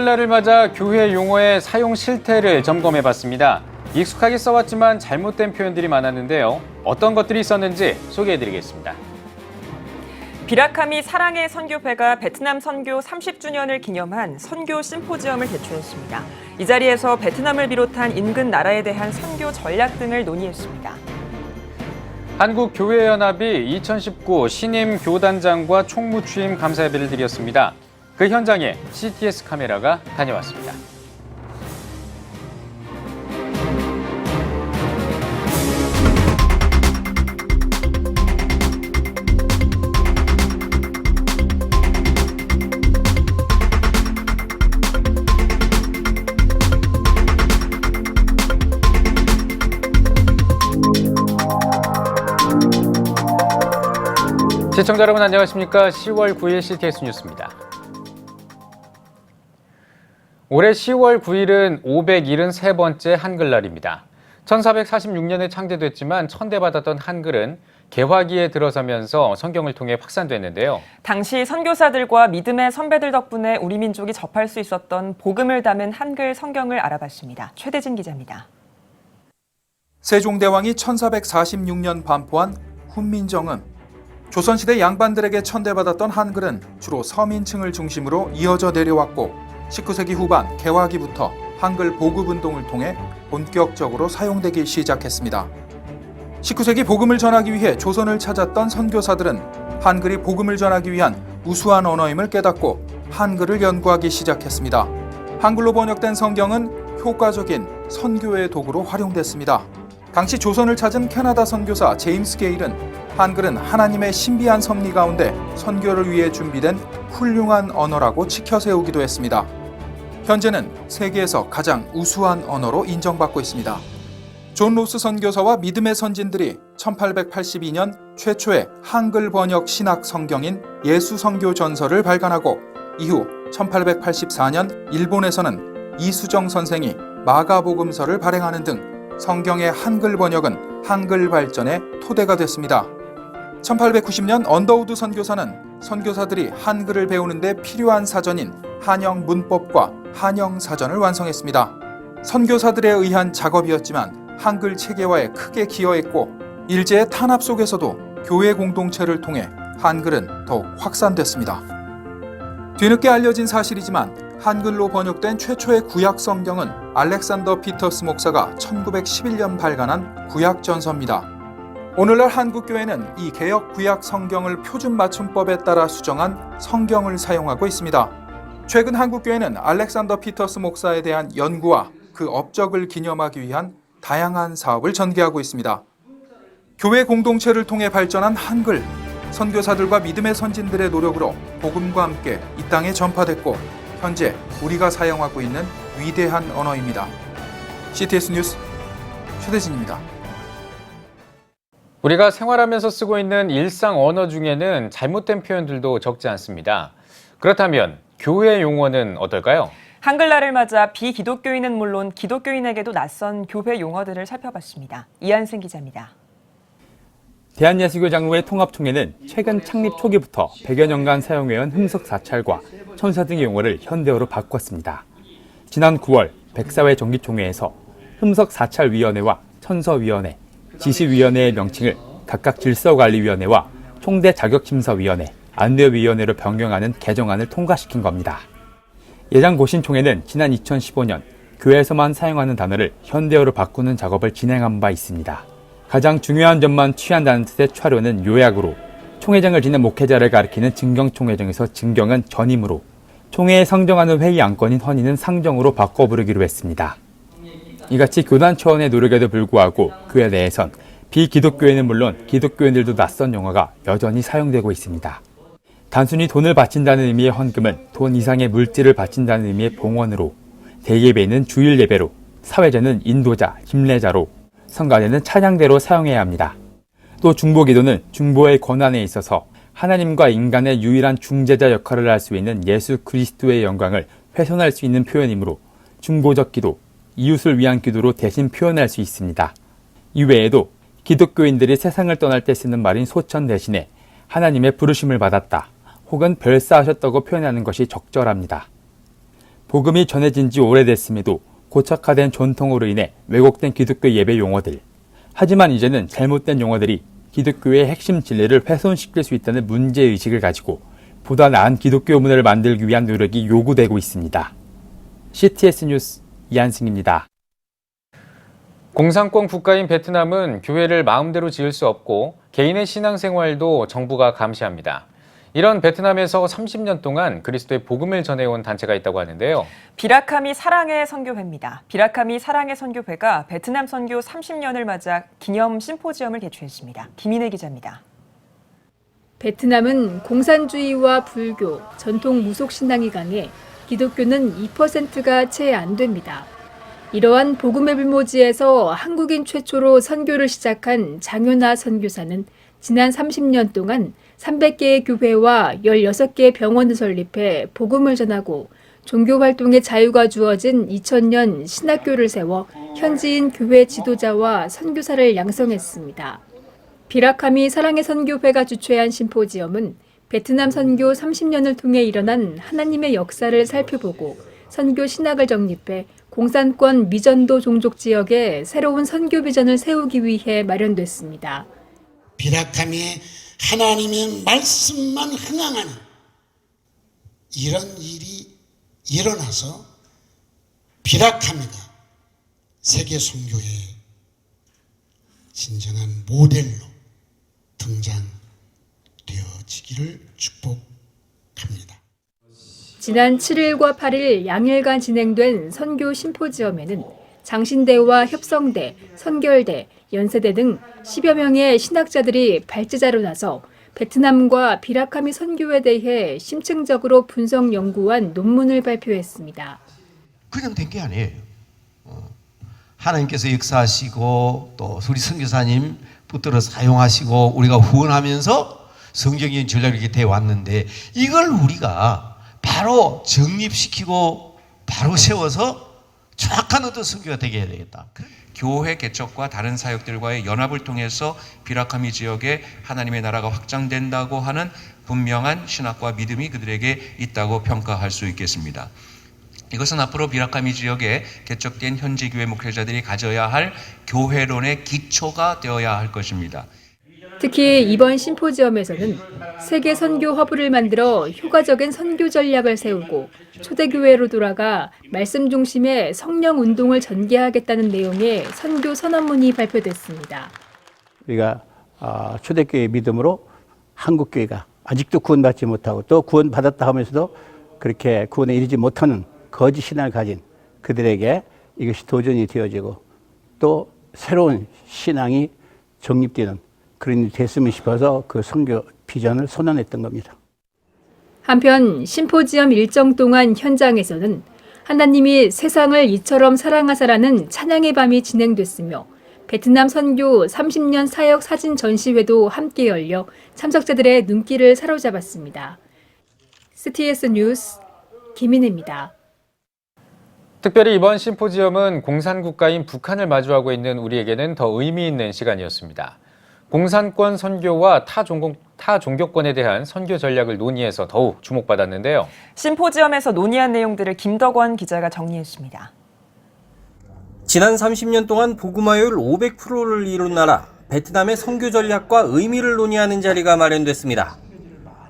한글날을 맞아 교회 용어의 사용 실태를 점검해봤습니다. 익숙하게 써왔지만 잘못된 표현들이 많았는데요. 어떤 것들이 있었는지 소개해드리겠습니다. 비라카미 사랑의 선교회가 베트남 선교 30주년을 기념한 선교 심포지엄을 개최했습니다. 이 자리에서 베트남을 비롯한 인근 나라에 대한 선교 전략 등을 논의했습니다. 한국교회연합이 2019 신임 교단장과 총무 취임 감사 예배를 드렸습니다. 그 현장에 CTS 카메라가 다녀왔습니다. 시청자 여러분 안녕하십니까? 10월 9일 CTS 뉴스입니다. 올해 10월 9일은 573번째 한글날입니다. 1446년에 창제됐지만 천대받았던 한글은 개화기에 들어서면서 성경을 통해 확산됐는데요. 당시 선교사들과 믿음의 선배들 덕분에 우리 민족이 접할 수 있었던 복음을 담은 한글 성경을 알아봤습니다. 최대진 기자입니다. 세종대왕이 1446년 반포한 훈민정음. 조선시대 양반들에게 천대받았던 한글은 주로 서민층을 중심으로 이어져 내려왔고 19세기 후반 개화기부터 한글 보급운동을 통해 본격적으로 사용되기 시작했습니다. 19세기 복음을 전하기 위해 조선을 찾았던 선교사들은 한글이 복음을 전하기 위한 우수한 언어임을 깨닫고 한글을 연구하기 시작했습니다. 한글로 번역된 성경은 효과적인 선교의 도구로 활용됐습니다. 당시 조선을 찾은 캐나다 선교사 제임스 게일은 한글은 하나님의 신비한 섭리 가운데 선교를 위해 준비된 훌륭한 언어라고 치켜세우기도 했습니다. 현재는 세계에서 가장 우수한 언어로 인정받고 있습니다. 존 로스 선교사와 믿음의 선진들이 1882년 최초의 한글 번역 신학 성경인 예수선교 전서를 발간하고 이후 1884년 일본에서는 이수정 선생이 마가복음서를 발행하는 등 성경의 한글 번역은 한글 발전의 토대가 됐습니다. 1890년 언더우드 선교사는 선교사들이 한글을 배우는 데 필요한 사전인 한영 문법과 한영 사전을 완성했습니다. 선교사들에 의한 작업이었지만 한글 체계화에 크게 기여했고 일제의 탄압 속에서도 교회 공동체를 통해 한글은 더욱 확산됐습니다. 뒤늦게 알려진 사실이지만 한글로 번역된 최초의 구약 성경은 알렉산더 피터스 목사가 1911년 발간한 구약전서입니다. 오늘날 한국교회는 이 개역 구약 성경을 표준 맞춤법에 따라 수정한 성경을 사용하고 있습니다. 최근 한국교회는 알렉산더 피터스 목사에 대한 연구와 그 업적을 기념하기 위한 다양한 사업을 전개하고 있습니다. 교회 공동체를 통해 발전한 한글, 선교사들과 믿음의 선진들의 노력으로 복음과 함께 이 땅에 전파됐고 현재 우리가 사용하고 있는 위대한 언어입니다. CTS 뉴스 최대진입니다. 우리가 생활하면서 쓰고 있는 일상 언어 중에는 잘못된 표현들도 적지 않습니다. 그렇다면 교회 용어는 어떨까요? 한글날을 맞아 비기독교인은 물론 기독교인에게도 낯선 교회 용어들을 살펴봤습니다. 이한승 기자입니다. 대한예수교 장로회 통합총회는 최근 창립 초기부터 100여 년간 사용해온 흠석 사찰과 천사 등의 용어를 현대어로 바꿨습니다. 지난 9월 백사회 정기총회에서 흠석 사찰위원회와 천서위원회, 지시위원회의 명칭을 각각 질서관리위원회와 총대 자격심사위원회, 안내위원회로 변경하는 개정안을 통과시킨 겁니다. 예장 고신총회는 지난 2015년 교회에서만 사용하는 단어를 현대어로 바꾸는 작업을 진행한 바 있습니다. 가장 중요한 점만 취한다는 뜻의 차료는 요약으로 총회장을 지낸 목회자를 가리키는 증경총회정에서 증경은 전임으로 총회에 상정하는 회의 안건인 헌의는 상정으로 바꿔 부르기로 했습니다. 이같이 교단 차원의 노력에도 불구하고 교회 내에선 비기독교인은 물론 기독교인들도 낯선 용어가 여전히 사용되고 있습니다. 단순히 돈을 바친다는 의미의 헌금은 돈 이상의 물질을 바친다는 의미의 봉헌으로, 대예배는 주일 예배로, 사회제는 인도자, 김례자로, 성가대는 찬양대로 사용해야 합니다. 또 중보기도는 중보의 권한에 있어서 하나님과 인간의 유일한 중재자 역할을 할 수 있는 예수 그리스도의 영광을 훼손할 수 있는 표현이므로 중보적 기도, 이웃을 위한 기도로 대신 표현할 수 있습니다. 이외에도 기독교인들이 세상을 떠날 때 쓰는 말인 소천 대신에 하나님의 부르심을 받았다 혹은 별사하셨다고 표현하는 것이 적절합니다. 복음이 전해진 지 오래됐음에도 고착화된 전통으로 인해 왜곡된 기독교 예배 용어들. 하지만 이제는 잘못된 용어들이 기독교의 핵심 진리를 훼손시킬 수 있다는 문제의식을 가지고 보다 나은 기독교 문화를 만들기 위한 노력이 요구되고 있습니다. CTS 뉴스 이한승입니다. 공산권 국가인 베트남은 교회를 마음대로 지을 수 없고 개인의 신앙생활도 정부가 감시합니다. 이런 베트남에서 30년 동안 그리스도의 복음을 전해온 단체가 있다고 하는데요. 비라카미 사랑의 선교회입니다. 비라카미 사랑의 선교회가 베트남 선교 30년을 맞아 기념 심포지엄을 개최했습니다. 김인혜 기자입니다. 베트남은 공산주의와 불교, 전통 무속 신앙이 강해 기독교는 2%가 채 안 됩니다. 이러한 복음의 불모지에서 한국인 최초로 선교를 시작한 장윤아 선교사는 지난 30년 동안 300개의 교회와 16개의 병원을 설립해 복음을 전하고 종교 활동의 자유가 주어진 2000년 신학교를 세워 현지인 교회 지도자와 선교사를 양성했습니다. 비라카미 사랑의 선교회가 주최한 심포지엄은 베트남 선교 30년을 통해 일어난 하나님의 역사를 살펴보고 선교 신학을 정립해 공산권 미전도 종족 지역에 새로운 선교 비전을 세우기 위해 마련됐습니다. 비라카미에 하나님의 말씀만 흥황하는 이런 일이 일어나서 비라카미가 세계 선교의 진정한 모델로 등장되어지기를 축복합니다. 지난 7일과 8일 양일간 진행된 선교 심포지엄에는 장신대와 협성대, 선결대, 연세대 등 10여 명의 신학자들이 발제자로 나서 베트남과 비라카미 선교에 대해 심층적으로 분석 연구한 논문을 발표했습니다. 그냥 된 게 아니에요. 하나님께서 역사하시고 또 우리 선교사님 붙들어 사용하시고 우리가 후원하면서 성경적인 전략이 이렇게 돼 왔는데 이걸 우리가 바로 정립시키고 바로 세워서 정확한 어떤 선교가 되게 해야 되겠다. 교회 개척과 다른 사역들과의 연합을 통해서 비라카미 지역에 하나님의 나라가 확장된다고 하는 분명한 신학과 믿음이 그들에게 있다고 평가할 수 있겠습니다. 이것은 앞으로 비라카미 지역에 개척된 현지 교회 목회자들이 가져야 할 교회론의 기초가 되어야 할 것입니다. 특히 이번 심포지엄에서는 세계 선교 허브를 만들어 효과적인 선교 전략을 세우고 초대교회로 돌아가 말씀 중심의 성령 운동을 전개하겠다는 내용의 선교 선언문이 발표됐습니다. 우리가 초대교회의 믿음으로 한국교회가 아직도 구원받지 못하고 또 구원받았다 하면서도 그렇게 구원에 이르지 못하는 거짓 신앙을 가진 그들에게 이것이 도전이 되어지고 또 새로운 신앙이 정립되는 그런 일이 됐으면 싶어서 그 선교 비전을 선언했던 겁니다. 한편 심포지엄 일정 동안 현장에서는 하나님이 세상을 이처럼 사랑하사라는 찬양의 밤이 진행됐으며 베트남 선교 30년 사역 사진 전시회도 함께 열려 참석자들의 눈길을 사로잡았습니다. CTS 뉴스 김인혜입니다. 특별히 이번 심포지엄은 공산국가인 북한을 마주하고 있는 우리에게는 더 의미 있는 시간이었습니다. 공산권 선교와 타 종교권에 대한 선교 전략을 논의해서 더욱 주목받았는데요. 심포지엄에서 논의한 내용들을 김덕원 기자가 정리했습니다. 지난 30년 동안 복음화율 500%를 이룬 나라 베트남의 선교 전략과 의미를 논의하는 자리가 마련됐습니다.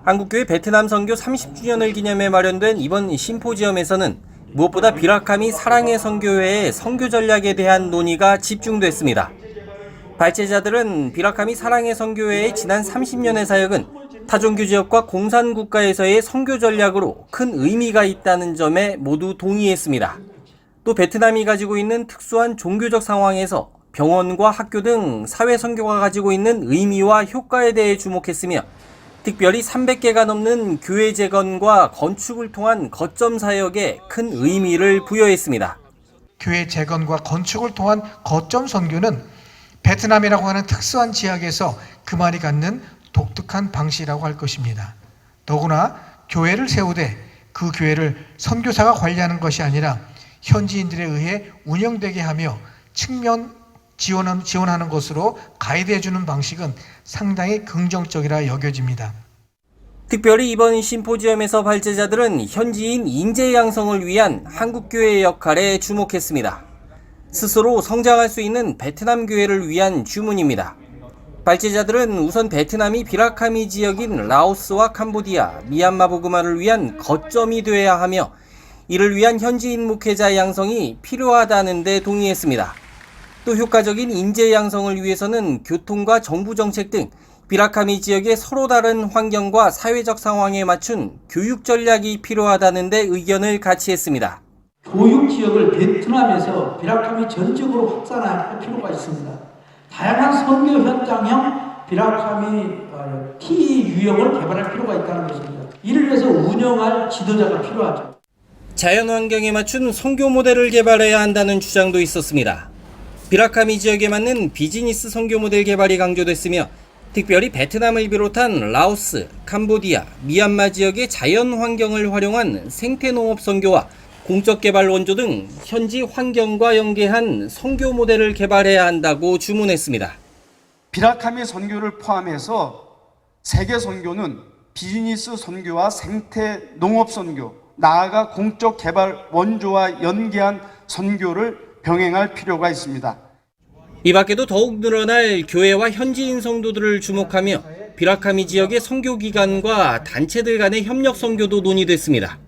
한국교회 베트남 선교 30주년을 기념해 마련된 이번 심포지엄에서는 무엇보다 비라카미 사랑의 선교회의 선교 전략에 대한 논의가 집중됐습니다. 발제자들은 비라카미 사랑의 선교회의 지난 30년의 사역은 타종교 지역과 공산국가에서의 선교 전략으로 큰 의미가 있다는 점에 모두 동의했습니다. 또 베트남이 가지고 있는 특수한 종교적 상황에서 병원과 학교 등 사회 선교가 가지고 있는 의미와 효과에 대해 주목했으며 특별히 300개가 넘는 교회 재건과 건축을 통한 거점 사역에 큰 의미를 부여했습니다. 교회 재건과 건축을 통한 거점 선교는 베트남이라고 하는 특수한 지역에서 그만이 갖는 독특한 방식이라고 할 것입니다. 더구나 교회를 세우되 그 교회를 선교사가 관리하는 것이 아니라 현지인들에 의해 운영되게 하며 측면 지원하는 것으로 가이드해주는 방식은 상당히 긍정적이라 여겨집니다. 특별히 이번 심포지엄에서 발제자들은 현지인 인재 양성을 위한 한국교회의 역할에 주목했습니다. 스스로 성장할 수 있는 베트남 교회를 위한 주문입니다. 발제자들은 우선 베트남이 비라카미 지역인 라오스와 캄보디아, 미얀마 보그마를 위한 거점이 되어야 하며 이를 위한 현지인 목회자 양성이 필요하다는 데 동의했습니다. 또 효과적인 인재 양성을 위해서는 교통과 정부 정책 등 비라카미 지역의 서로 다른 환경과 사회적 상황에 맞춘 교육 전략이 필요하다는 데 의견을 같이 했습니다. 교육 지역을 베트남에서 비라카미 전적으로 확산할 필요가 있습니다. 다양한 선교 현장형 비라카미 T 유형을 개발할 필요가 있다는 것입니다. 이를 위해서 운영할 지도자가 필요하죠. 자연 환경에 맞춘 선교 모델을 개발해야 한다는 주장도 있었습니다. 비라카미 지역에 맞는 비즈니스 선교 모델 개발이 강조됐으며 특별히 베트남을 비롯한 라오스, 캄보디아, 미얀마 지역의 자연 환경을 활용한 생태농업 선교와 공적개발 원조 등 현지 환경과 연계한 선교 모델을 개발해야 한다고 주문했습니다. 비라카미 선교를 포함해서 세계 선교는 비즈니스 선교와 생태 농업 선교, 나아가 공적 개발 원조와 연계한 선교를 병행할 필요가 있습니다. 이 밖에도 더욱 늘어날 교회와 현지인 성도들을 주목하며 비라카미 지역의 선교기관과 단체들 간의 협력 선교도 논의됐습니다.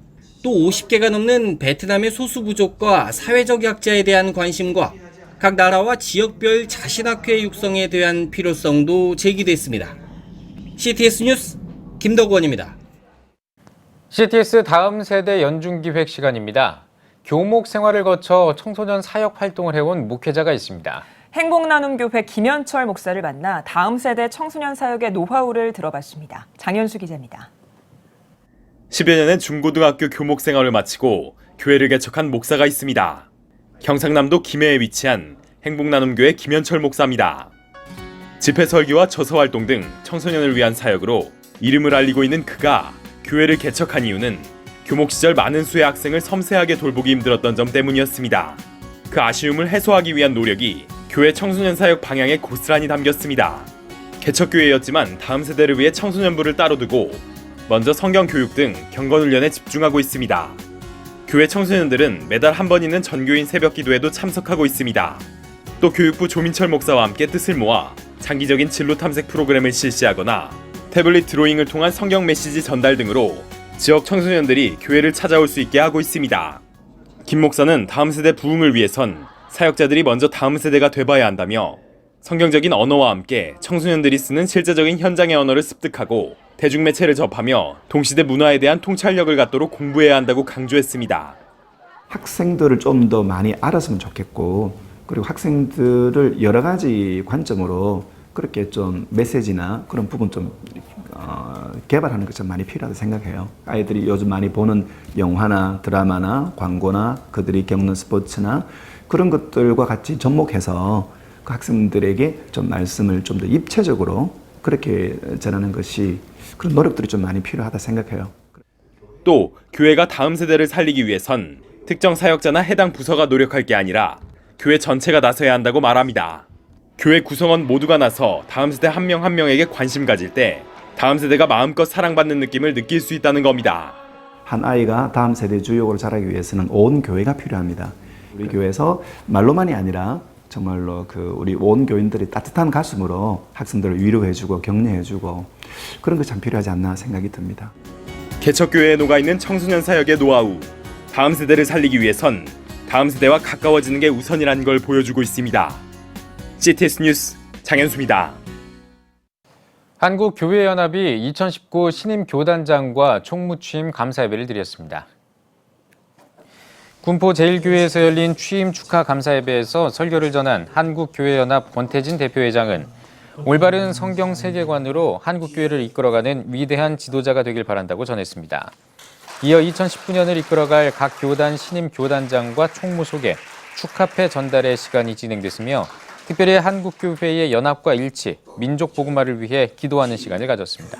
또 50개가 넘는 베트남의 소수부족과 사회적 약자에 대한 관심과 각 나라와 지역별 자신학회 육성에 대한 필요성도 제기됐습니다. CTS 뉴스 김덕원입니다. CTS 다음 세대 연중기획 시간입니다. 교목 생활을 거쳐 청소년 사역 활동을 해온 목회자가 있습니다. 행복나눔교회 김현철 목사를 만나 다음 세대 청소년 사역의 노하우를 들어봤습니다. 장현수 기자입니다. 10여 년의 중고등학교 교목 생활을 마치고 교회를 개척한 목사가 있습니다. 경상남도 김해에 위치한 행복나눔교회 김현철 목사입니다. 집회 설교와 저서 활동 등 청소년을 위한 사역으로 이름을 알리고 있는 그가 교회를 개척한 이유는 교목 시절 많은 수의 학생을 섬세하게 돌보기 힘들었던 점 때문이었습니다. 그 아쉬움을 해소하기 위한 노력이 교회 청소년 사역 방향에 고스란히 담겼습니다. 개척교회였지만 다음 세대를 위해 청소년부를 따로 두고 먼저 성경 교육 등 경건 훈련에 집중하고 있습니다. 교회 청소년들은 매달 한 번 있는 전교인 새벽 기도에도 참석하고 있습니다. 또 교육부 조민철 목사와 함께 뜻을 모아 장기적인 진로 탐색 프로그램을 실시하거나 태블릿 드로잉을 통한 성경 메시지 전달 등으로 지역 청소년들이 교회를 찾아올 수 있게 하고 있습니다. 김 목사는 다음 세대 부흥을 위해선 사역자들이 먼저 다음 세대가 돼봐야 한다며 성경적인 언어와 함께 청소년들이 쓰는 실제적인 현장의 언어를 습득하고 대중매체를 접하며 동시대 문화에 대한 통찰력을 갖도록 공부해야 한다고 강조했습니다. 학생들을 좀 더 많이 알았으면 좋겠고, 그리고 학생들을 여러 가지 관점으로 그렇게 좀 메시지나 그런 부분 좀 개발하는 것 좀 많이 필요하다고 생각해요. 아이들이 요즘 많이 보는 영화나 드라마나 광고나 그들이 겪는 스포츠나 그런 것들과 같이 접목해서 그 학생들에게 좀 말씀을 좀 더 입체적으로 그렇게 전하는 것이 그런 노력들이 좀 많이 필요하다 생각해요. 또 교회가 다음 세대를 살리기 위해선 특정 사역자나 해당 부서가 노력할 게 아니라 교회 전체가 나서야 한다고 말합니다. 교회 구성원 모두가 나서 다음 세대 한 명 한 명에게 관심 가질 때 다음 세대가 마음껏 사랑받는 느낌을 느낄 수 있다는 겁니다. 한 아이가 다음 세대 주역으로 자라기 위해서는 온 교회가 필요합니다. 우리 교회에서 말로만이 아니라 정말로 우리 온 교인들이 따뜻한 가슴으로 학생들을 위로해주고 격려해주고 그런 게 참 필요하지 않나 생각이 듭니다. 개척교회에 녹아있는 청소년 사역의 노하우, 다음 세대를 살리기 위해선 다음 세대와 가까워지는 게 우선이라는 걸 보여주고 있습니다. CTS 뉴스 장현수입니다. 한국교회연합이 2019 신임 교단장과 총무취임 감사예배를 드렸습니다. 군포 제1교회에서 열린 취임 축하 감사예배에서 설교를 전한 한국교회연합 권태진 대표회장은 올바른 성경 세계관으로 한국교회를 이끌어가는 위대한 지도자가 되길 바란다고 전했습니다. 이어 2019년을 이끌어갈 각 교단 신임 교단장과 총무 소개, 축하패 전달의 시간이 진행됐으며 특별히 한국교회의 연합과 일치, 민족 복음화를 위해 기도하는 시간을 가졌습니다.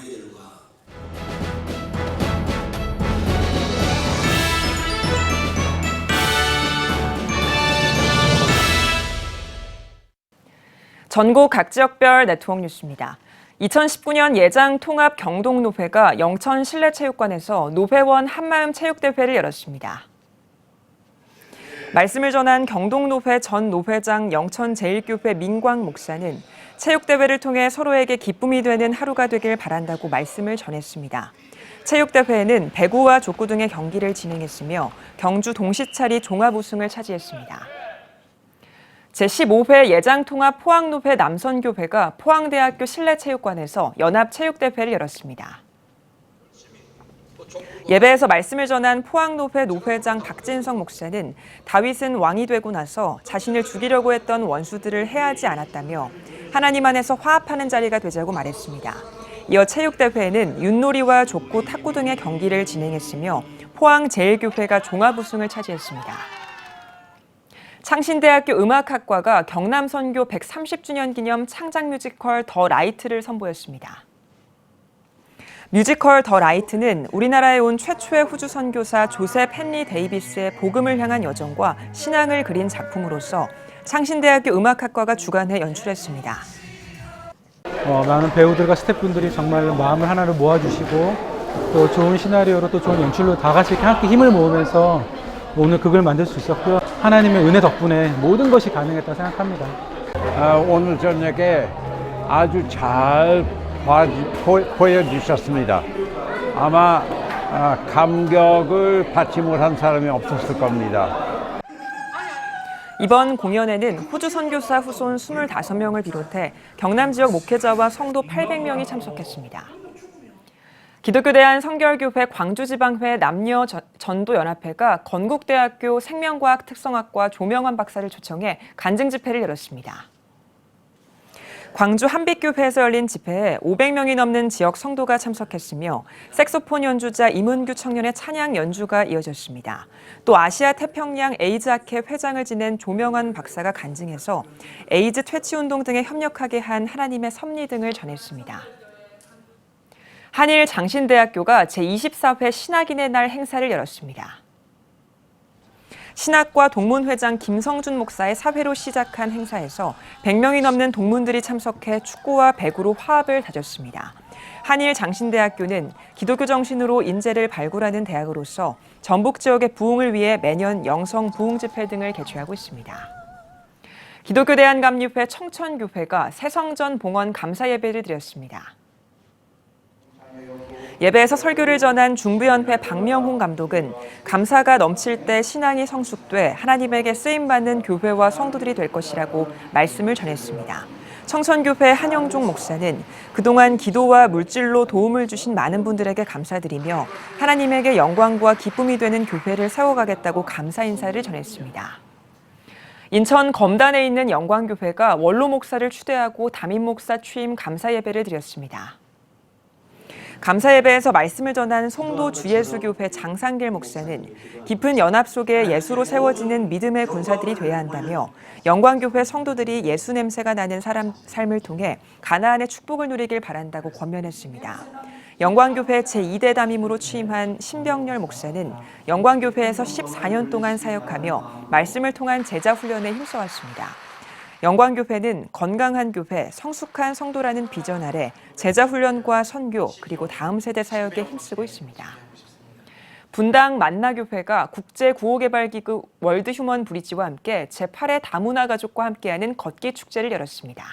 전국 각 지역별 네트워크 뉴스입니다. 2019년 예장 통합 경동노회가 영천 실내체육관에서 노회원 한마음 체육대회를 열었습니다. 말씀을 전한 경동노회 전 노회장 영천제일교회 민광 목사는 체육대회를 통해 서로에게 기쁨이 되는 하루가 되길 바란다고 말씀을 전했습니다. 체육대회에는 배구와 족구 등의 경기를 진행했으며 경주 동시차리 종합 우승을 차지했습니다. 제15회 예장통합 포항노회 남선교회가 포항대학교 실내체육관에서 연합체육대회를 열었습니다. 예배에서 말씀을 전한 포항노회 노회장 박진성 목사는 다윗은 왕이 되고 나서 자신을 죽이려고 했던 원수들을 해하지 않았다며 하나님 안에서 화합하는 자리가 되자고 말했습니다. 이어 체육대회에는 윷놀이와 족구, 탁구 등의 경기를 진행했으며 포항제일교회가 종합 우승을 차지했습니다. 창신대학교 음악학과가 경남선교 130주년 기념 창작 뮤지컬 더 라이트를 선보였습니다. 뮤지컬 더 라이트는 우리나라에 온 최초의 호주 선교사 조셉 헨리 데이비스의 복음을 향한 여정과 신앙을 그린 작품으로서 창신대학교 음악학과가 주관해 연출했습니다. 많은 배우들과 스태프분들이 정말 마음을 하나로 모아주시고 또 좋은 시나리오로 또 좋은 연출로 다 같이 함께 힘을 모으면서 오늘 극을 만들 수 있었고요. 하나님의 은혜 덕분에 모든 것이 가능했다고 생각합니다. 오늘 저녁에 아주 잘 보여주셨습니다. 아마 감격을 받지 못한 사람이 없었을 겁니다. 이번 공연에는 호주 선교사 후손 25명을 비롯해 경남 지역 목회자와 성도 800명이 참석했습니다. 기독교 대한성결교회 광주지방회 남녀전도연합회가 건국대학교 생명과학 특성학과 조명환 박사를 초청해 간증 집회를 열었습니다. 광주 한빛교회에서 열린 집회에 500명이 넘는 지역 성도가 참석했으며 색소폰 연주자 임은규 청년의 찬양 연주가 이어졌습니다. 또 아시아 태평양 에이즈학회 회장을 지낸 조명환 박사가 간증해서 에이즈 퇴치운동 등에 협력하게 한 하나님의 섭리 등을 전했습니다. 한일 장신대학교가 제24회 신학인의 날 행사를 열었습니다. 신학과 동문회장 김성준 목사의 사회로 시작한 행사에서 100명이 넘는 동문들이 참석해 축구와 배구로 화합을 다졌습니다. 한일 장신대학교는 기독교 정신으로 인재를 발굴하는 대학으로서 전북 지역의 부흥을 위해 매년 영성 부흥 집회 등을 개최하고 있습니다. 기독교 대한감리회 청천교회가 새성전 봉헌 감사 예배를 드렸습니다. 예배에서 설교를 전한 중부연회 박명훈 감독은 감사가 넘칠 때 신앙이 성숙돼 하나님에게 쓰임받는 교회와 성도들이 될 것이라고 말씀을 전했습니다. 청천교회 한영종 목사는 그동안 기도와 물질로 도움을 주신 많은 분들에게 감사드리며 하나님에게 영광과 기쁨이 되는 교회를 세워가겠다고 감사 인사를 전했습니다. 인천 검단에 있는 영광교회가 원로 목사를 추대하고 담임 목사 취임 감사 예배를 드렸습니다. 감사 예배에서 말씀을 전한 송도 주예수교회 장상길 목사는 깊은 연합 속에 예수로 세워지는 믿음의 군사들이 돼야 한다며 영광교회 성도들이 예수 냄새가 나는 삶을 통해 가나안의 축복을 누리길 바란다고 권면했습니다. 영광교회 제2대 담임으로 취임한 신병렬 목사는 영광교회에서 14년 동안 사역하며 말씀을 통한 제자 훈련에 힘써왔습니다. 영광교회는 건강한 교회, 성숙한 성도라는 비전 아래 제자 훈련과 선교 그리고 다음 세대 사역에 힘쓰고 있습니다. 분당 만나교회가 국제구호개발기구 월드휴먼 브리지와 함께 제8회 다문화 가족과 함께하는 걷기 축제를 열었습니다.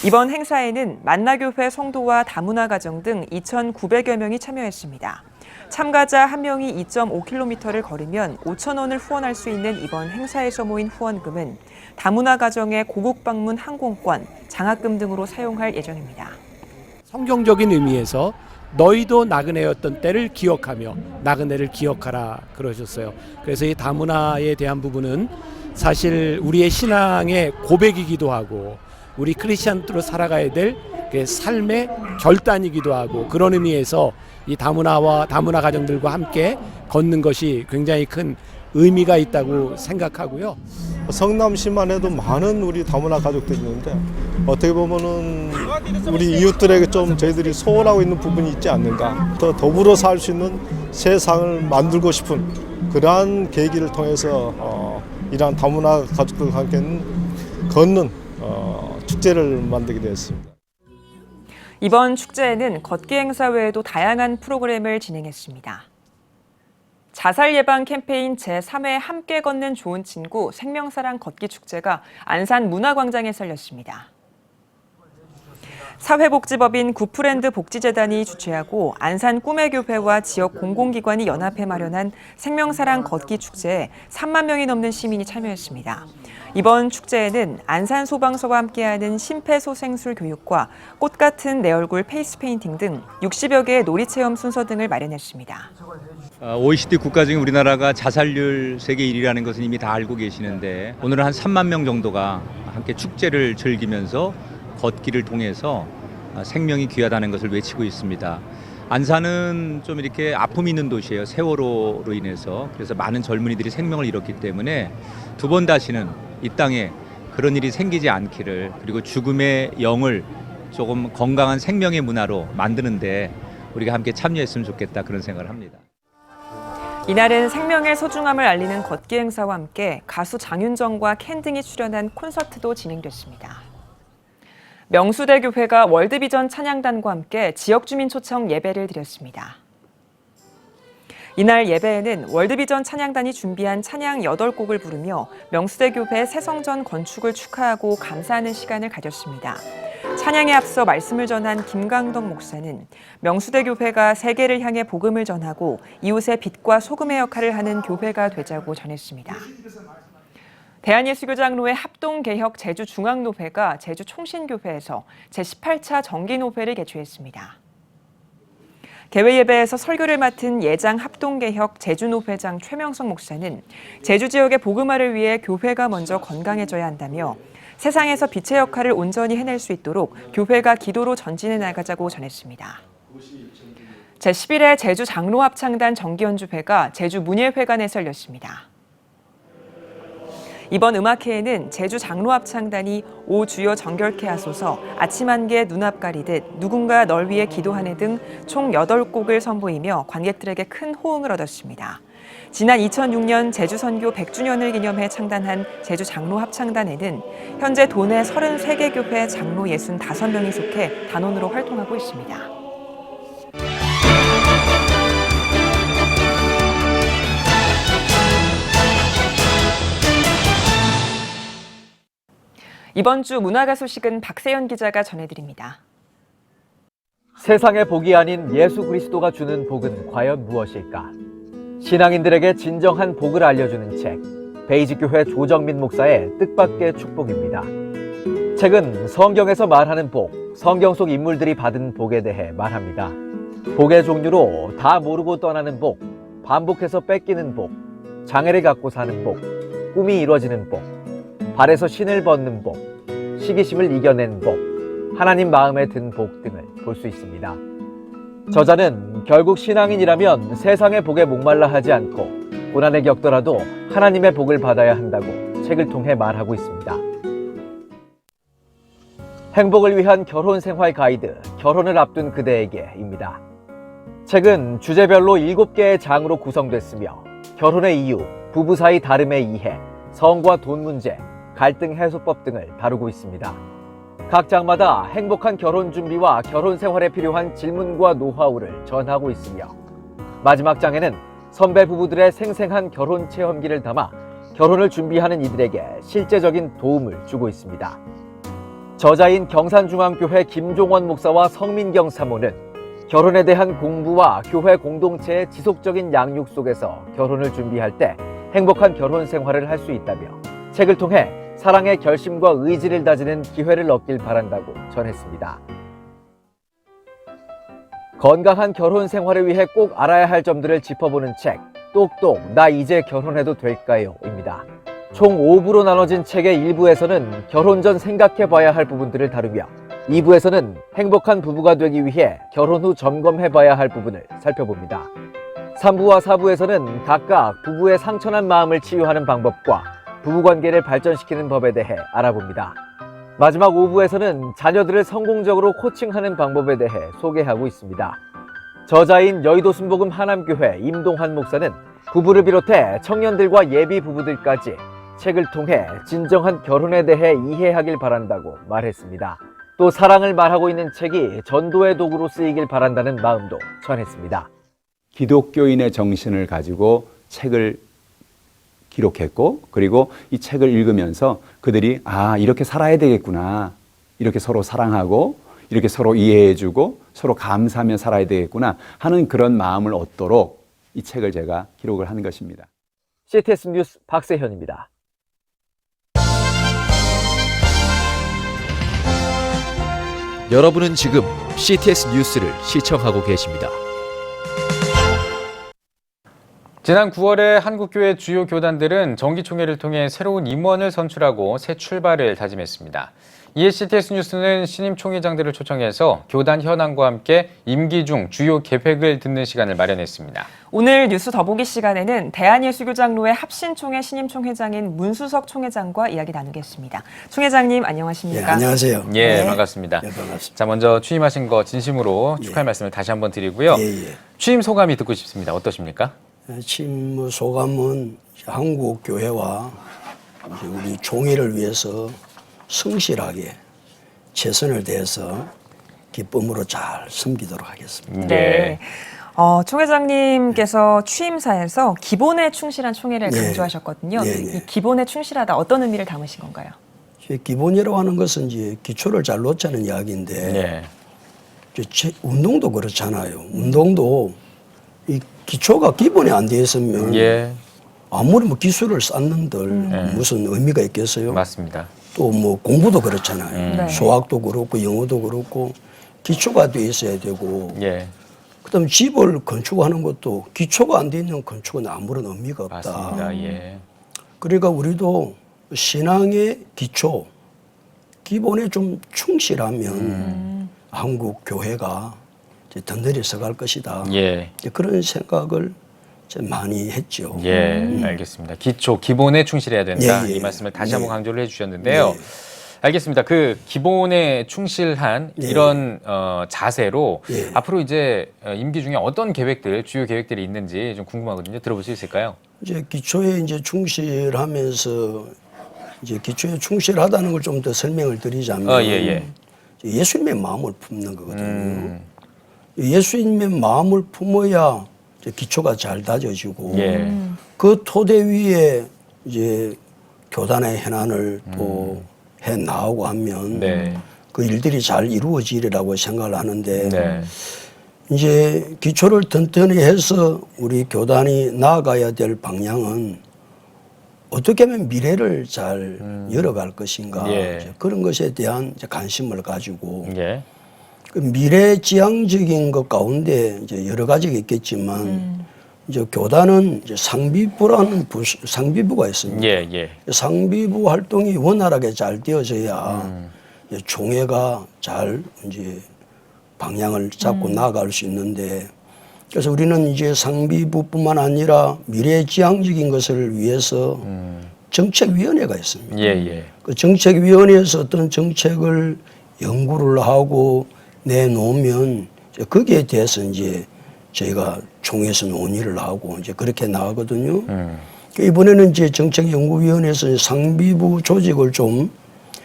이번 행사에는 만나교회 성도와 다문화 가정 등 2,900여 명이 참여했습니다. 참가자 1명이 2.5km를 걸으면 5,000원을 후원할 수 있는 이번 행사에서 모인 후원금은 다문화 가정의 고국 방문 항공권, 장학금 등으로 사용할 예정입니다. 성경적인 의미에서 너희도 나그네였던 때를 기억하며 나그네를 기억하라 그러셨어요. 그래서 이 다문화에 대한 부분은 사실 우리의 신앙의 고백이기도 하고 우리 크리스찬으로 살아가야 될 삶의 결단이기도 하고 그런 의미에서 이 다문화와 다문화 가정들과 함께 걷는 것이 굉장히 큰 의미가 있다고 생각하고요. 성남시만 해도 많은 우리 다문화 가족들이 있는데 어떻게 보면은 우리 이웃들에게 좀 저희들이 소홀하고 있는 부분이 있지 않는가. 더 더불어 살 수 있는 세상을 만들고 싶은 그러한 계기를 통해서 이러한 다문화 가족들과 함께 걷는 축제를 만들게 되었습니다. 이번 축제에는 걷기 행사 외에도 다양한 프로그램을 진행했습니다. 자살 예방 캠페인 제3회 함께 걷는 좋은 친구 생명사랑 걷기 축제가 안산 문화광장에서 열렸습니다. 사회복지법인 구프랜드 복지재단이 주최하고 안산 꿈의 교회와 지역 공공기관이 연합해 마련한 생명사랑 걷기 축제에 3만 명이 넘는 시민이 참여했습니다. 이번 축제에는 안산 소방서와 함께하는 심폐소생술 교육과 꽃 같은 내 얼굴 페이스 페인팅 등 60여 개의 놀이체험 순서 등을 마련했습니다. OECD 국가 중에 우리나라가 자살률 세계 1위라는 것은 이미 다 알고 계시는데 오늘은 한 3만 명 정도가 함께 축제를 즐기면서 걷기를 통해서 생명이 귀하다는 것을 외치고 있습니다. 안산은 좀 이렇게 아픔이 있는 도시예요. 세월호로 인해서. 그래서 많은 젊은이들이 생명을 잃었기 때문에 두 번 다시는 이 땅에 그런 일이 생기지 않기를, 그리고 죽음의 영을 조금 건강한 생명의 문화로 만드는데 우리가 함께 참여했으면 좋겠다, 그런 생각을 합니다. 이날은 생명의 소중함을 알리는 걷기 행사와 함께 가수 장윤정과 캔 등이 출연한 콘서트도 진행됐습니다. 명수대교회가 월드비전 찬양단과 함께 지역주민 초청 예배를 드렸습니다. 이날 예배에는 월드비전 찬양단이 준비한 찬양 8곡을 부르며 명수대교회 새성전 건축을 축하하고 감사하는 시간을 가졌습니다. 찬양에 앞서 말씀을 전한 김강덕 목사는 명수대교회가 세계를 향해 복음을 전하고 이웃의 빛과 소금의 역할을 하는 교회가 되자고 전했습니다. 대한예수교장로회 합동개혁 제주중앙노회가 제주총신교회에서 제18차 정기노회를 개최했습니다. 개회 예배에서 설교를 맡은 예장 합동개혁 제주노회장 최명석 목사는 제주 지역의 복음화를 위해 교회가 먼저 건강해져야 한다며 세상에서 빛의 역할을 온전히 해낼 수 있도록 교회가 기도로 전진해 나가자고 전했습니다. 제11회 제주장로합창단 정기연주회가 제주문예회관에서 열렸습니다. 이번 음악회에는 제주장로합창단이 오 주여 정결케 하소서, 아침 안개 눈앞 가리듯, 누군가 널 위해 기도하네 등 총 8곡을 선보이며 관객들에게 큰 호응을 얻었습니다. 지난 2006년 제주선교 100주년을 기념해 창단한 제주장로합창단에는 현재 도내 33개 교회 장로 65명이 속해 단원으로 활동하고 있습니다. 이번 주 문화가 소식은 박세연 기자가 전해드립니다. 세상의 복이 아닌 예수 그리스도가 주는 복은 과연 무엇일까? 신앙인들에게 진정한 복을 알려주는 책, 베이직교회 조정민 목사의 뜻밖의 축복입니다. 책은 성경에서 말하는 복, 성경 속 인물들이 받은 복에 대해 말합니다. 복의 종류로 다 모르고 떠나는 복, 반복해서 뺏기는 복, 장애를 갖고 사는 복, 꿈이 이루어지는 복, 발에서 신을 벗는 복, 시기심을 이겨낸 복, 하나님 마음에 든 복 등을 볼 수 있습니다. 저자는 결국 신앙인이라면 세상의 복에 목말라 하지 않고 고난을 겪더라도 하나님의 복을 받아야 한다고 책을 통해 말하고 있습니다. 행복을 위한 결혼 생활 가이드, 결혼을 앞둔 그대에게입니다. 책은 주제별로 7개의 장으로 구성됐으며 결혼의 이유, 부부 사이 다름의 이해, 성과 돈 문제, 갈등 해소법 등을 다루고 있습니다. 각 장마다 행복한 결혼 준비와 결혼 생활에 필요한 질문과 노하우를 전하고 있으며 마지막 장에는 선배 부부들의 생생한 결혼 체험기를 담아 결혼을 준비하는 이들에게 실제적인 도움을 주고 있습니다. 저자인 경산중앙교회 김종원 목사와 성민경 사모는 결혼에 대한 공부와 교회 공동체의 지속적인 양육 속에서 결혼을 준비할 때 행복한 결혼 생활을 할 수 있다며 책을 통해 사랑의 결심과 의지를 다지는 기회를 얻길 바란다고 전했습니다. 건강한 결혼 생활을 위해 꼭 알아야 할 점들을 짚어보는 책, 똑똑 나 이제 결혼해도 될까요? 입니다. 총 5부로 나눠진 책의 1부에서는 결혼 전 생각해봐야 할 부분들을 다루며 2부에서는 행복한 부부가 되기 위해 결혼 후 점검해봐야 할 부분을 살펴봅니다. 3부와 4부에서는 각각 부부의 상처난 마음을 치유하는 방법과 부부관계를 발전시키는 법에 대해 알아봅니다. 마지막 5부에서는 자녀들을 성공적으로 코칭하는 방법에 대해 소개하고 있습니다. 저자인 여의도 순복음 하남교회 임동환 목사는 부부를 비롯해 청년들과 예비 부부들까지 책을 통해 진정한 결혼에 대해 이해하길 바란다고 말했습니다. 또 사랑을 말하고 있는 책이 전도의 도구로 쓰이길 바란다는 마음도 전했습니다. 기독교인의 정신을 가지고 책을 기록했고, 그리고 이 책을 읽으면서 그들이 이렇게 살아야 되겠구나, 이렇게 서로 사랑하고 이렇게 서로 이해해주고 서로 감사하며 살아야 되겠구나 하는 그런 마음을 얻도록 이 책을 제가 기록을 한 것입니다. CTS 뉴스 박세현입니다. 여러분은 지금 CTS 뉴스를 시청하고 계십니다. 지난 9월에 한국교회 주요 교단들은 정기총회를 통해 새로운 임원을 선출하고 새 출발을 다짐했습니다. 이에 CTS 뉴스는 신임 총회장들을 초청해서 교단 현황과 함께 임기 중 주요 계획을 듣는 시간을 마련했습니다. 오늘 뉴스 더보기 시간에는 대한예수교장로회 합신총회 신임 총회장인 문수석 총회장과 이야기 나누겠습니다. 총회장님 안녕하십니까? 네, 안녕하세요. 예, 네. 반갑습니다. 네, 반갑습니다. 자, 먼저 취임하신 거 진심으로 축하의 말씀을 다시 한번 드리고요. 취임 소감이 듣고 싶습니다. 어떠십니까? 취임 소감은 한국 교회와 우리 총회를 위해서 성실하게 최선을 다해서 기쁨으로 잘 섬기도록 하겠습니다. 네. 총회장님께서 취임사에서 기본에 충실한 총회를 강조하셨거든요. 이 기본에 충실하다 어떤 의미를 담으신 건가요? 기본이라고 하는 것은 이제 기초를 잘 놓자는 이야기인데 운동도 그렇잖아요. 운동도 이 기초가 기본이 안 돼 있으면 아무리 뭐 기술을 쌓는들 무슨 의미가 있겠어요? 맞습니다. 또 뭐 공부도 그렇잖아요. 수학도 그렇고 영어도 그렇고 기초가 돼 있어야 되고 그다음 집을 건축하는 것도 기초가 안 돼 있는 건축은 아무런 의미가 없다. 맞습니다. 그러니까 우리도 신앙의 기초, 기본에 좀 충실하면 한국 교회가 든든히 서갈 것이다. 그런 생각을 많이 했죠. 알겠습니다. 기초, 기본에 충실해야 된다. 이 말씀을 다시 한번 강조를 해주셨는데요. 알겠습니다. 그 기본에 충실한 이런 자세로 앞으로 이제 임기 중에 어떤 계획들, 주요 계획들이 있는지 좀 궁금하거든요. 들어볼 수 있을까요? 이제 기초에 이제 충실하면서 이제 기초에 충실하다는 걸 좀 더 설명을 드리자면 예수님의 마음을 품는 거거든요. 예수님의 마음을 품어야 이제 기초가 잘 다져지고 그 토대 위에 이제 교단의 현안을 또 해 나가고 하면 그 일들이 잘 이루어지리라고 생각을 하는데 이제 기초를 튼튼히 해서 우리 교단이 나아가야 될 방향은 어떻게 하면 미래를 잘 열어갈 것인가 그런 것에 대한 이제 관심을 가지고 그 미래지향적인 것 가운데 이제 여러 가지가 있겠지만 이제 교단은 이제 상비부가 있습니다. 상비부 활동이 원활하게 잘 되어져야 이제 총회가 잘 이제 방향을 잡고 나아갈 수 있는데 그래서 우리는 이제 상비부뿐만 아니라 미래지향적인 것을 위해서 정책위원회가 있습니다. 그 정책위원회에서 어떤 정책을 연구를 하고 내놓으면 이제 거기에 대해서 이제 저희가 총회에서 논의를 하고 이제 그렇게 나가거든요. 이번에는 이제 정책연구위원회에서 상비부 조직을 좀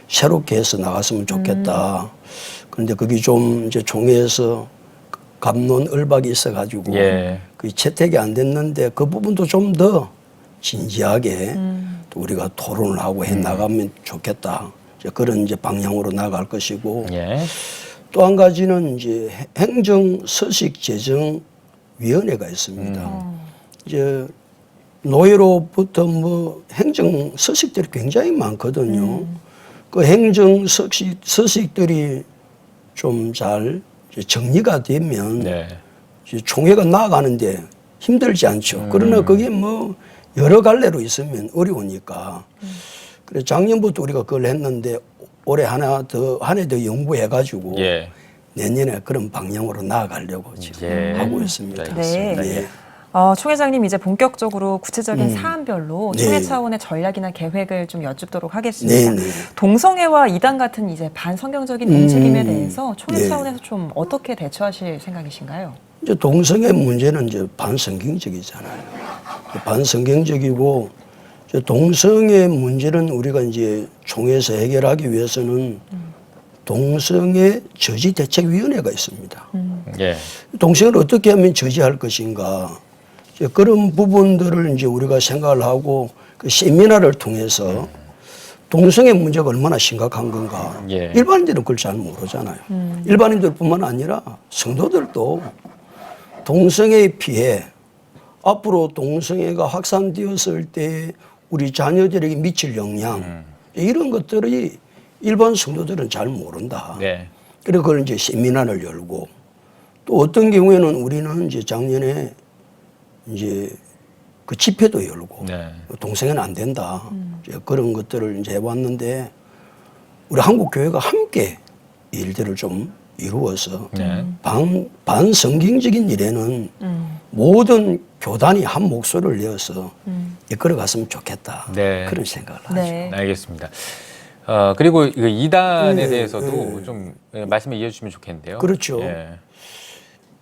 새롭게 해서 나갔으면 좋겠다. 그런데 그게 좀 이제 총회에서 갑론을박이 있어가지고 그 채택이 안 됐는데 그 부분도 좀 더 진지하게 또 우리가 토론을 하고 해 나가면 좋겠다. 이제 그런 이제 방향으로 나갈 것이고 또 한 가지는 이제 행정서식재정위원회가 있습니다. 이제 노예로부터 뭐 행정서식들이 굉장히 많거든요. 그 행정서식들이 좀 잘 정리가 되면 총회가 나아가는데 힘들지 않죠. 그러나 그게 뭐 여러 갈래로 있으면 어려우니까. 그래서 작년부터 우리가 그걸 했는데 올해 한 해 더 연구해가지고 내년에 그런 방향으로 나아가려고 지금 하고 있습니다. 총회장님 이제 본격적으로 구체적인 사안별로 총회 차원의 전략이나 계획을 좀 여쭙도록 하겠습니다. 동성애와 이단 같은 이제 반성경적인 움직임에 대해서 총회 차원에서 좀 어떻게 대처하실 생각이신가요? 이제 동성애 문제는 이제 반성경적이잖아요. 반성경적이고 이제 동성애 문제는 우리가 이제 총회에서 해결하기 위해서는 동성애 저지 대책위원회가 있습니다. 예. 동성애를 어떻게 하면 저지할 것인가 이제 그런 부분들을 이제 우리가 생각을 하고 그 세미나를 통해서 동성애 문제가 얼마나 심각한 건가. 예. 일반인들은 그걸 잘 모르잖아요. 일반인들뿐만 아니라 성도들도 동성애의 피해, 앞으로 동성애가 확산되었을 때 우리 자녀들에게 미칠 영향 이런 것들이 일반 성도들은 잘 모른다. 네. 그래서 그걸 이제 세미나를 열고 또 어떤 경우에는 우리는 이제 작년에 이제 그 집회도 열고 네. 동성애는 안 된다. 이제 그런 것들을 이제 해왔는데 우리 한국 교회가 함께 일들을 좀 이루어서 네. 반성경적인 일에는 모든 교단이 한 목소리를 내어서 이끌어갔으면 좋겠다. 네. 그런 생각을 하죠. 네. 알겠습니다. 그리고 이 이단에 네, 대해서도 네. 좀 말씀을 이어주시면 좋겠는데요. 그렇죠. 예.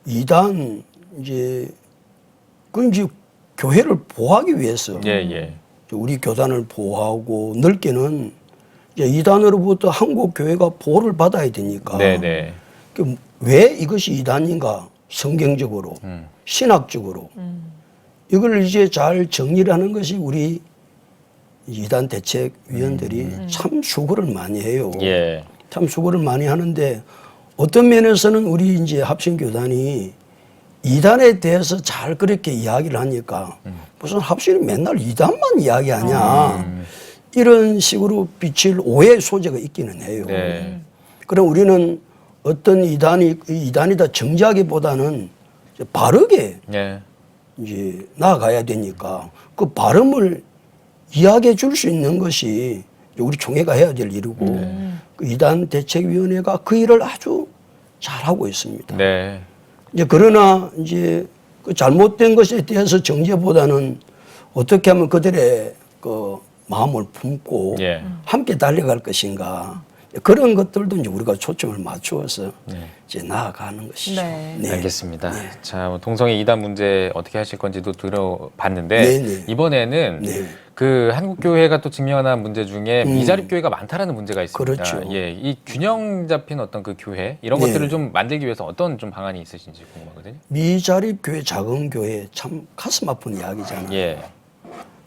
이단 이제 그 이제 교회를 보호하기 위해서 예. 우리 교단을 보호하고 넓게는 이제 이단으로부터 한국 교회가 보호를 받아야 되니까 네네. 왜 이것이 이단인가 성경적으로 신학적으로 이걸 이제 잘 정리를 하는 것이 우리 이단 대책위원들이 참 수고를 많이 해요. 예. 참 수고를 많이 하는데 어떤 면에서는 우리 이제 합신교단이 이단에 대해서 잘 그렇게 이야기를 하니까 무슨 합신이 맨날 이단만 이야기하냐 이런 식으로 비칠 오해 소재가 있기는 해요. 네. 그럼 우리는 어떤 이단이다 정지하기보다는 이제 바르게 예. 이제 나아가야 되니까 그 발음을 이야기해 줄 수 있는 것이 우리 총회가 해야 될 일이고 그 이단 대책위원회가 그 일을 아주 잘하고 있습니다. 네. 이제 그러나 이제 그 잘못된 것에 대해서 정죄보다는 어떻게 하면 그들의 그 마음을 품고 예. 함께 달려갈 것인가 그런 것들도 이제 우리가 초점을 맞추어서 이제 나아가는 것이죠. 네. 네. 알겠습니다. 자, 동성애 이단 문제 어떻게 하실 건지도 들어봤는데 네. 이번에는 네. 그 한국 교회가 또 직면한 문제 중에 미자립 교회가 많다라는 문제가 있습니다. 그렇죠. 예, 이 균형 잡힌 어떤 그 교회 이런 네. 것들을 좀 만들기 위해서 어떤 좀 방안이 있으신지 궁금하거든요. 미자립 교회, 작은 교회 참 가슴 아픈 이야기잖아요. 예.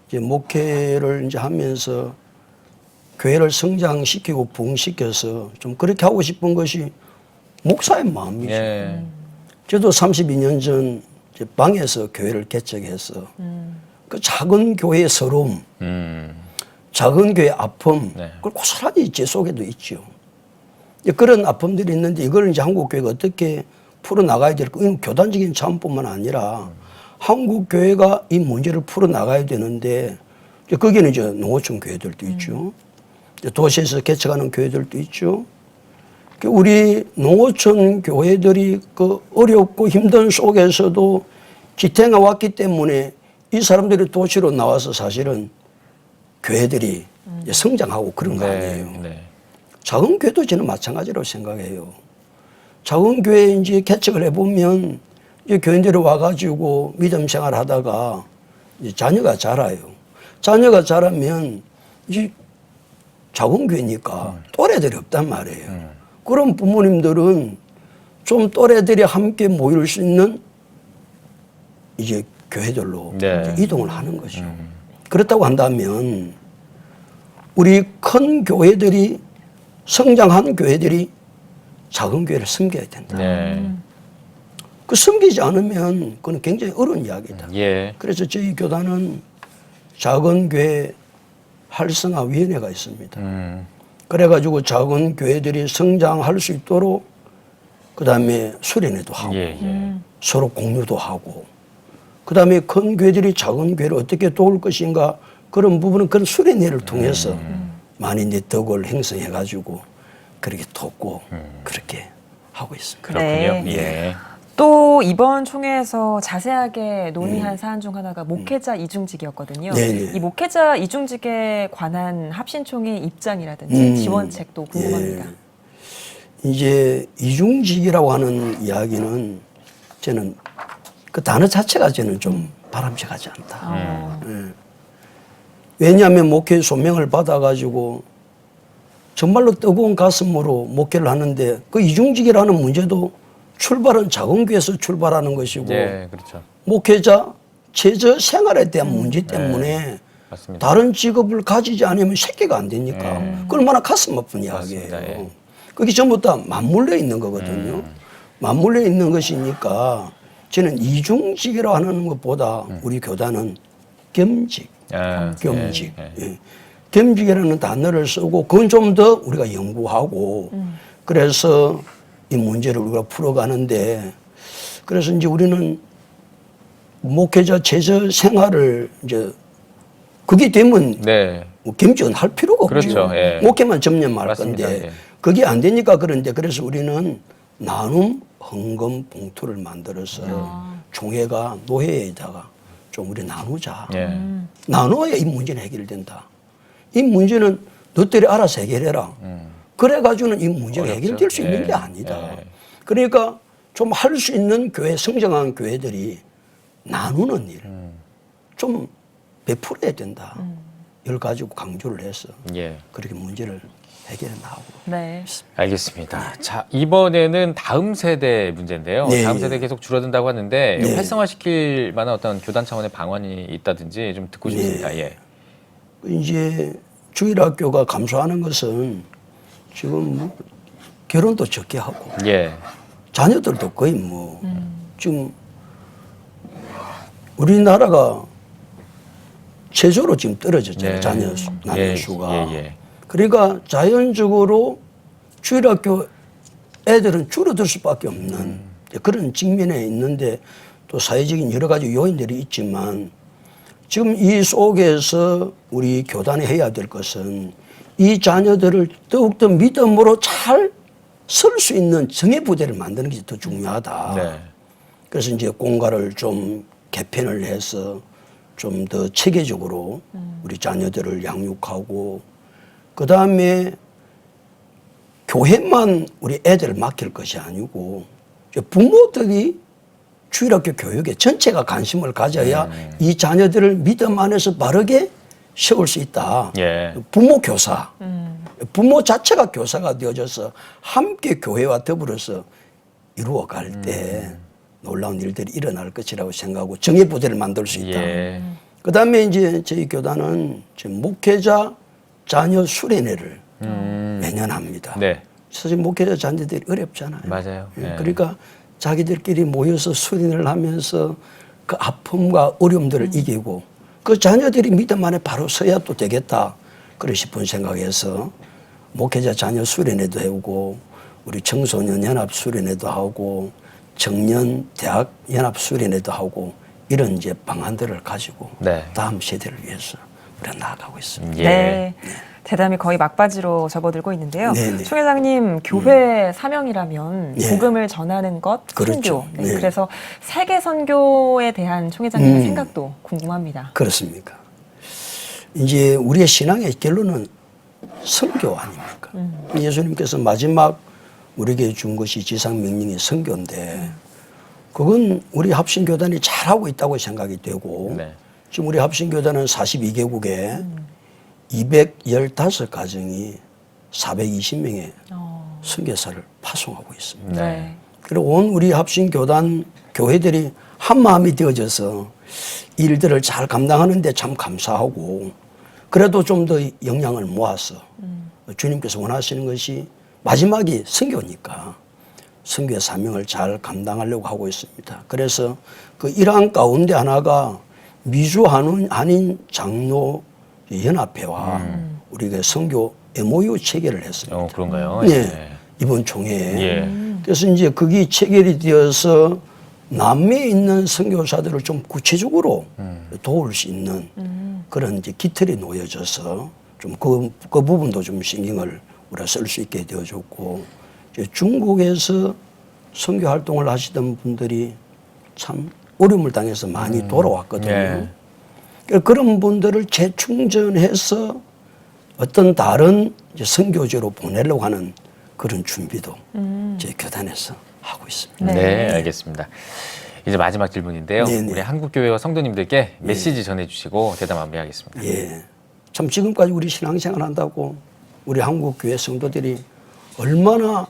이제 목회를 이제 하면서 교회를 성장시키고 부흥시켜서 좀 그렇게 하고 싶은 것이 목사의 마음이죠. 예. 저도 32년 전 이제 방에서 교회를 개척해서 그 작은 교회의 서러움, 작은 교회의 아픔, 그걸 고스란히 제 속에도 있죠. 그런 아픔들이 있는데 이걸 이제 한국 교회가 어떻게 풀어 나가야 될까? 이건 교단적인 차원뿐만 아니라 한국 교회가 이 문제를 풀어 나가야 되는데 거기는 이제 농어촌 교회들도 있죠. 도시에서 개척하는 교회들도 있죠. 우리 농어촌 교회들이 그 어렵고 힘든 속에서도 지탱해 왔기 때문에 이 사람들이 도시로 나와서 사실은 교회들이 이제 성장하고 그런 거 아니에요. 작은 교회도 저는 마찬가지라고 생각해요. 작은 교회 이제 개척을 해보면 이제 교인들이 와가지고 믿음 생활 하다가 이제 자녀가 자라요. 자녀가 자라면 이제 작은 교회니까 또래들이 없단 말이에요. 그런 부모님들은 좀 또래들이 함께 모일 수 있는 이제 교회들로 이제 이동을 하는 거죠. 그렇다고 한다면 우리 큰 교회들이 성장한 교회들이 작은 교회를 섬겨야 된다. 그 섬기지 않으면 그건 굉장히 어려운 이야기다. 그래서 저희 교단은 작은 교회 활성화위원회가 있습니다. 그래가지고 작은 교회들이 성장할 수 있도록 그 다음에 수련회도 하고 서로 공유도 하고 그 다음에 큰 교회들이 작은 교회를 어떻게 도울 것인가 그런 부분은 그런 수련회를 통해서 많이 네트워크를 형성해가지고 그렇게 돕고 그렇게 하고 있습니다. 그렇군요. 네. 또 이번 총회에서 자세하게 논의한 사안 중 하나가 목회자 이중직이었거든요. 네네. 이 목회자 이중직에 관한 합신총회 입장이라든지 지원책도 궁금합니다. 이제 이중직이라고 하는 이야기는 저는 그 단어 자체가 저는 좀 바람직하지 않다. 왜냐하면 목회 소명을 받아가지고 정말로 뜨거운 가슴으로 목회를 하는데 그 이중직이라는 문제도 출발은 작은 교회에서 출발하는 것이고 네, 그렇죠. 목회자 최저 생활에 대한 문제 때문에 맞습니다. 다른 직업을 가지지 않으면 생계가 안 되니까 그 얼마나 가슴 아픈 이야기예요. 맞습니다. 예. 그게 전부 다 맞물려 있는 거거든요. 맞물려 있는 것이니까 저는 이중직이라고 하는 것보다 우리 교단은 겸직, 겸직. 예. 겸직이라는 단어를 쓰고 그건 좀 더 우리가 연구하고 그래서 이 문제를 우리가 풀어가는데 그래서 이제 우리는 목회자 제자 생활을 이제 그게 되면 네. 뭐 겸직은 할 필요가 없죠. 그렇죠. 예. 목회만 전념할 맞습니다. 건데 예. 그게 안 되니까 그런데 그래서 우리는 나눔 헌금 봉투를 만들어서 종회가 노회에다가 좀 우리 나누자. 예. 나눠야 이 문제는 해결된다. 이 문제는 너희들이 알아서 해결해라. 그래가지고는 이 문제가 어렵죠. 해결될 수 있는 예. 게 아니다. 예. 그러니까 좀 할 수 있는 교회, 성장한 교회들이 나누는 일, 좀 베풀어야 된다. 이걸 가지고 강조를 해서 예. 그렇게 문제를 해결해 나가고. 네. 알겠습니다. 자, 이번에는 다음 세대 문제인데요. 네. 다음 세대 계속 줄어든다고 하는데 네. 활성화시킬 만한 어떤 교단 차원의 방안이 있다든지 좀 듣고 싶습니다. 예. 이제 주일학교가 감소하는 것은 지금 뭐 결혼도 적게 하고 예. 자녀들도 거의 뭐 지금 우리나라가 최저로 지금 떨어졌잖아요. 네. 자녀 수, 남녀 예, 수가. 예, 예. 그러니까 자연적으로 주일학교 애들은 줄어들 수밖에 없는 그런 직면에 있는데 또 사회적인 여러 가지 요인들이 있지만 지금 이 속에서 우리 교단이 해야 될 것은 이 자녀들을 더욱더 믿음으로 잘 설 수 있는 정예부대를 만드는 게 더 중요하다. 네. 그래서 이제 공가를 좀 개편을 해서 좀 더 체계적으로 우리 자녀들을 양육하고 그 다음에 교회만 우리 애들을 맡길 것이 아니고 부모들이 주일학교 교육에 전체가 관심을 가져야 이 자녀들을 믿음 안에서 바르게 세울 수 있다. 예. 부모 교사, 부모 자체가 교사가 되어져서 함께 교회와 더불어서 이루어갈 때 놀라운 일들이 일어날 것이라고 생각하고 정예부대를 만들 수 있다. 예. 그 다음에 이제 저희 교단은 지금 목회자 자녀 수련회를 매년 합니다. 네. 사실 목회자 자녀들이 어렵잖아요. 맞아요. 예. 그러니까 자기들끼리 모여서 수련을 하면서 그 아픔과 어려움들을 이기고 그 자녀들이 믿음 안에 바로 서야 또 되겠다. 그런 싶은 생각에서 목회자 자녀 수련회도 해오고 우리 청소년 연합 수련회도 하고 청년 대학 연합 수련회도 하고 이런 이제 방안들을 가지고 네. 다음 세대를 위해서 우리가 나아가고 있습니다. 예. 네. 대담이 거의 막바지로 접어들고 있는데요. 네네. 총 회장님, 교회 사명이라면 네. 복음을 전하는 것, 그렇죠. 선교. 네. 네. 그래서 세계 선교에 대한 총 회장님의 음. 생각도 궁금합니다. 그렇습니까? 이제 우리의 신앙의 결론은 선교 아닙니까? 예수님께서 마지막 우리에게 준 것이 지상명령의 선교인데 그건 우리 합신교단이 잘하고 있다고 생각이 되고 네. 지금 우리 합신교단은 42개국에 215가정이 420명의 선교사를 파송하고 있습니다. 네. 그리고 온 우리 합신교단 교회들이 한마음이 되어져서 일들을 잘 감당하는데 참 감사하고 그래도 좀 더 역량을 모아서 주님께서 원하시는 것이 마지막이 선교니까 선교의 사명을 잘 감당하려고 하고 있습니다. 그래서 그 일환 가운데 하나가 미주 한인 장로 연합회와 우리가 선교 MOU 체결을 했습니다. 그런가요? 네. 예. 이번 총회에. 예. 그래서 이제 그게 체결이 되어서 남미에 있는 선교사들을 좀 구체적으로 도울 수 있는 그런 이제 기틀이 놓여져서 좀 그 부분도 좀 신경을 우리가 쓸 수 있게 되어졌고 이제 중국에서 선교 활동을 하시던 분들이 참 어려움을 당해서 많이 돌아왔거든요. 예. 그런 분들을 재충전해서 어떤 다른 이제 선교지로 보내려고 하는 그런 준비도 제 교단에서 하고 있습니다. 네, 알겠습니다. 이제 마지막 질문인데요. 네네. 우리 한국교회와 성도님들께 메시지 전해주시고 대담 마무리하겠습니다. 예. 참 지금까지 우리 신앙생활 한다고 우리 한국교회 성도들이 얼마나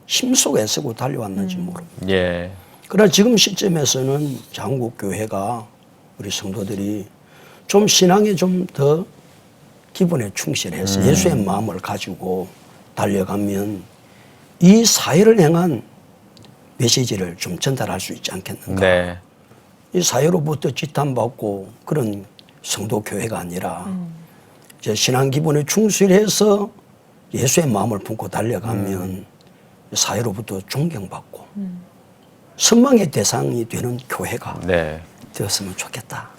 힘쓰고 애쓰고 달려왔는지 모릅니다. 예. 그러나 지금 시점에서는 한국교회가 우리 성도들이 좀 신앙에 좀 더 기본에 충실해서 예수의 마음을 가지고 달려가면 이 사회를 향한 메시지를 좀 전달할 수 있지 않겠는가. 네. 이 사회로부터 지탄받고 그런 성도 교회가 아니라 이제 신앙 기본에 충실해서 예수의 마음을 품고 달려가면 사회로부터 존경받고 선망의 대상이 되는 교회가 네. 되었으면 좋겠다.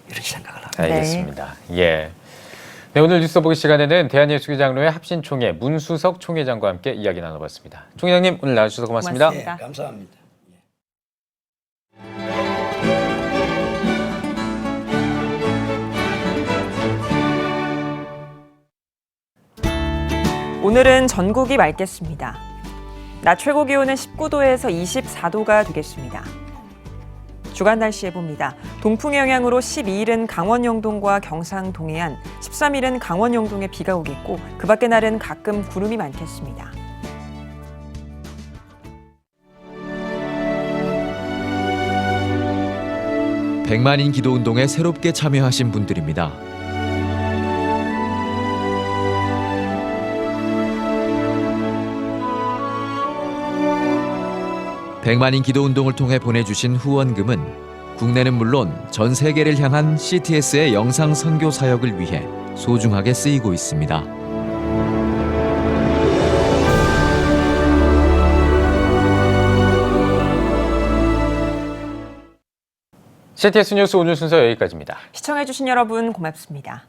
이런 생각을 합니다. 알겠습니다. 예. 네, 오늘 뉴스 보기 시간에는 대한예수교 장로회 합신총회 문수석 총회장과 함께 이야기 나눠봤습니다. 총회장님 오늘 나와주셔서 고맙습니다. 네, 감사합니다. 오늘은 전국이 맑겠습니다. 낮 최고 기온은 19도에서 24도가 되겠습니다. 주간 날씨 해봅니다. 동풍의 영향으로 12일은 강원 영동과 경상 동해안, 13일은 강원 영동에 비가 오겠고 그 밖의 날은 가끔 구름이 많겠습니다. 백만인 기도운동에 새롭게 참여하신 분들입니다. 백만인 기도운동을 통해 보내주신 후원금은 국내는 물론 전 세계를 향한 CTS의 영상 선교 사역을 위해 소중하게 쓰이고 있습니다. CTS 뉴스 오늘 순서 여기까지입니다. 시청해주신 여러분 고맙습니다.